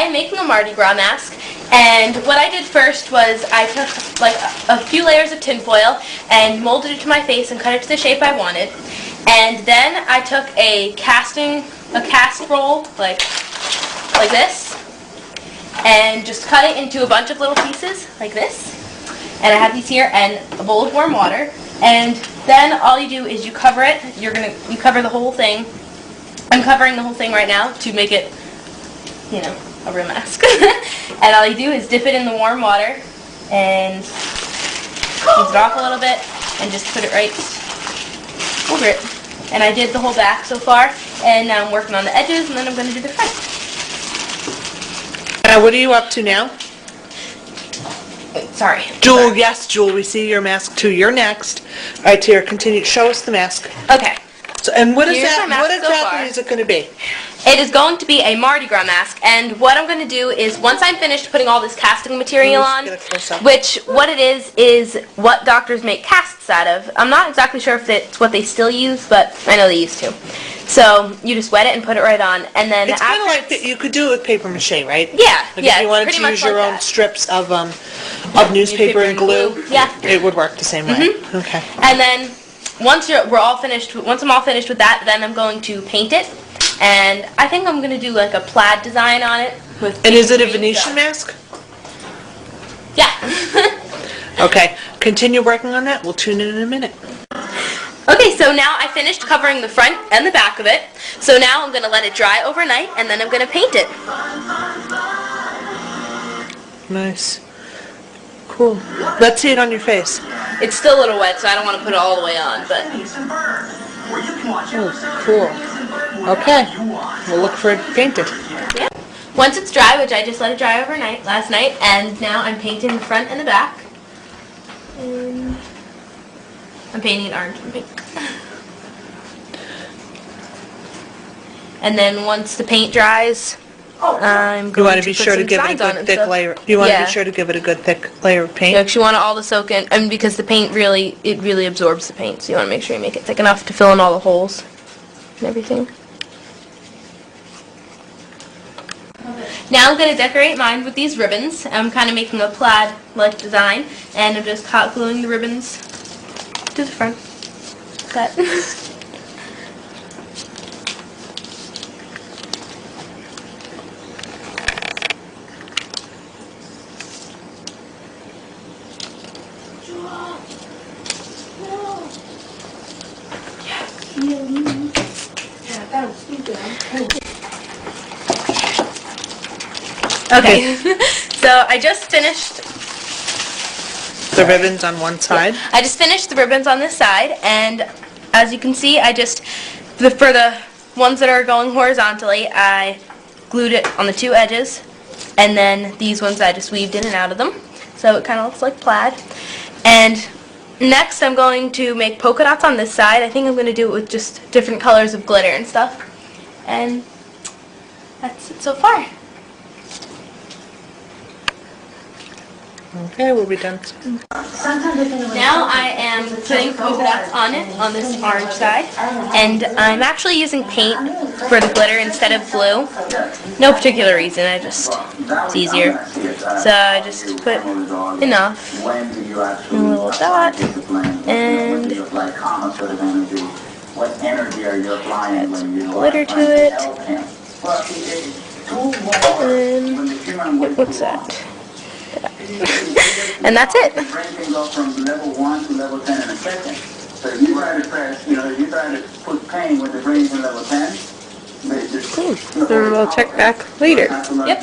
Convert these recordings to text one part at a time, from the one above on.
am making a Mardi Gras mask, and what I did first was I took like a few layers of tinfoil and molded it to my face and cut it to the shape I wanted. And then I took a cast roll like this, and just cut it into a bunch of little pieces like this. And I have these here and a bowl of warm water. And then all you do is you cover it. You cover the whole thing. I'm covering the whole thing right now to make it, a real mask. And all you do is dip it in the warm water and ease it off a little bit and just put it right over it. And I did the whole back so far, and now I'm working on the edges, and then I'm going to do the front. Now, what are you up to now? Sorry. Jewel, yes, Jewel, we see your mask too. You're next. All right, Tara, continue. Show us the mask. Okay. So, and what is Here's that? my mask What exactly is it going to be? It is going to be a Mardi Gras mask, and what I'm going to do is once I'm finished putting all this casting material on, which what it is what doctors make casts out of. I'm not exactly sure if it's what they still use, but I know they used to. So you just wet it and put it right on, and then it's kind of like you could do it with paper mache, right? Yeah, like yeah. If you wanted to use your own strips of newspaper and glue, yeah, it would work the same way. Mm-hmm. Okay. And then once I'm all finished with that, then I'm going to paint it, and I think I'm going to do like a plaid design on it with. And is it a Venetian mask? Yeah. Okay. Continue working on that. We'll tune in a minute. Okay, so now I finished covering the front and the back of it. So now I'm going to let it dry overnight, and then I'm going to paint it. Nice. Cool. Let's see it on your face. It's still a little wet, so I don't want to put it all the way on, but. Oh, cool. Okay. We'll look for it painted. Yeah. Once it's dry, which I just let it dry overnight, last night, and now I'm painting the front and the back. And I'm painting it orange and pink. And then once the paint dries, I'm going to put some designs on it. You want to be sure to give it a good thick layer of paint? Yeah, because you want it all to soak in, because the paint really absorbs the paint, so you want to make sure you make it thick enough to fill in all the holes and everything. Now I'm going to decorate mine with these ribbons. I'm kind of making a plaid-like design, and I'm just hot gluing the ribbons to the front. That. Okay, so I just finished the ribbons on one side. I just finished the ribbons on this side, and as you can see, for the ones that are going horizontally, I glued it on the two edges, and then these ones I just weaved in and out of them, so it kind of looks like plaid. And next I'm going to make polka dots on this side. I think I'm going to do it with just different colors of glitter and stuff, and that's it so far. Okay, we'll be done. Now I am putting polka dots on it, on this orange side, and I'm actually using paint for the glitter instead of glue. No particular reason, it's easier. So I just put enough, a little dot, and add some glitter to it, and what's that? And that's it. So if you try to press, if you try to put paint with the brains in level 10, Cool. Then we'll check back later. Yep.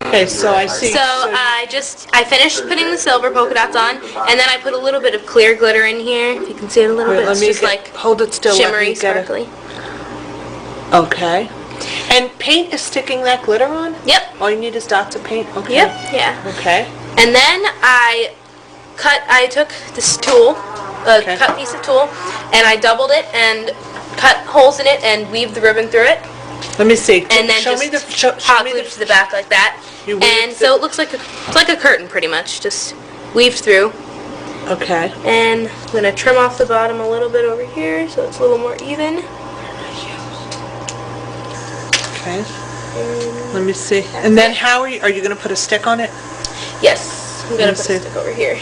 Okay, so I see. So I finished putting the silver polka dots on, and then I put a little bit of clear glitter in here. If you can see it a little bit, it's just like hold it still. Shimmery, sparkly. Okay. And paint is sticking that glitter on? Yep. All you need is dots of paint? Okay. Yep, yeah. Okay. And then I took this tool, cut piece of tulle, and I doubled it and cut holes in it and weaved the ribbon through it. Let me see. And then hot glued to the back like that. And so it looks like it's like a curtain pretty much, just weaved through. Okay. And I'm going to trim off the bottom a little bit over here so it's a little more even. Okay. Let me see. And then how are you going to put a stick on it? Yes, I'm gonna put a see. stick over here.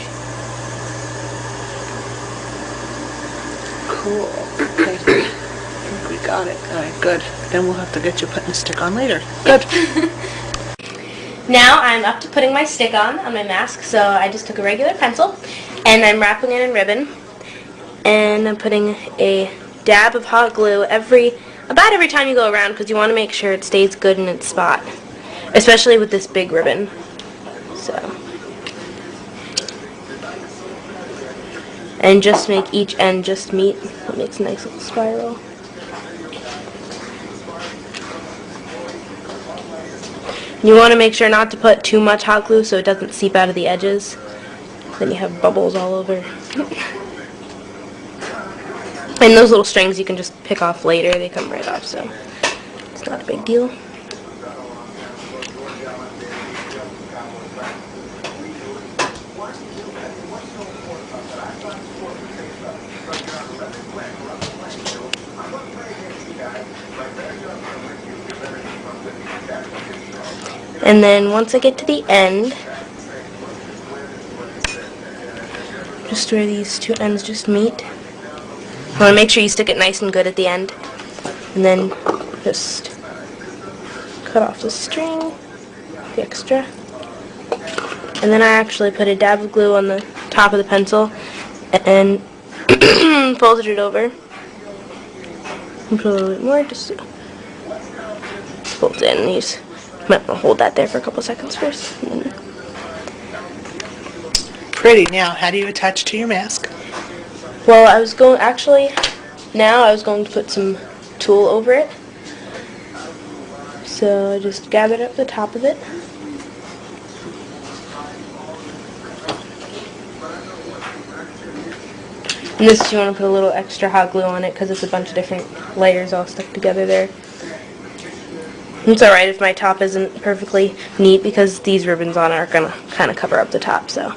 Cool. Okay. I think we got it. All right, good. Then we'll have to get you putting a stick on later. Good. Now I'm up to putting my stick on my mask, so I just took a regular pencil and I'm wrapping it in ribbon, and I'm putting a dab of hot glue about every time you go around, because you want to make sure it stays good in its spot, especially with this big ribbon. So, and just make each end just meet. It makes a nice little spiral. You want to make sure not to put too much hot glue so it doesn't seep out of the edges. Then you have bubbles all over. And those little strings you can just pick off later. They come right off, so it's not a big deal. And then once I get to the end, just where these two ends just meet, you want to make sure you stick it nice and good at the end. And then just cut off the string, the extra. And then I actually put a dab of glue on the top of the pencil and folded it over. And put a little bit more, just fold it in. You just might want to hold that there for a couple seconds first. Pretty. Now, how do you attach to your mask? Well, I was going to put some tulle over it. So I just gathered up the top of it. And this, you want to put a little extra hot glue on it because it's a bunch of different layers all stuck together there. It's alright if my top isn't perfectly neat because these ribbons on it are going to kind of cover up the top. So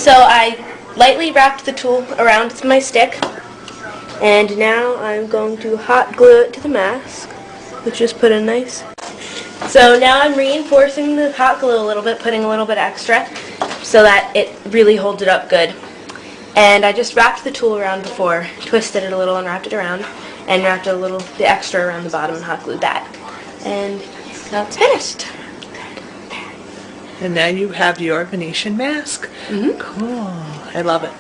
I lightly wrapped the tulle around my stick, and now I'm going to hot glue it to the mask, which just put in nice. So now I'm reinforcing the hot glue a little bit, putting a little bit extra so that it really holds it up good. And I just wrapped the tulle around before, twisted it a little and wrapped it around, and wrapped the extra around the bottom and hot glued that. And now it's finished. And now you have your Venetian mask. Mm-hmm. Cool. I love it.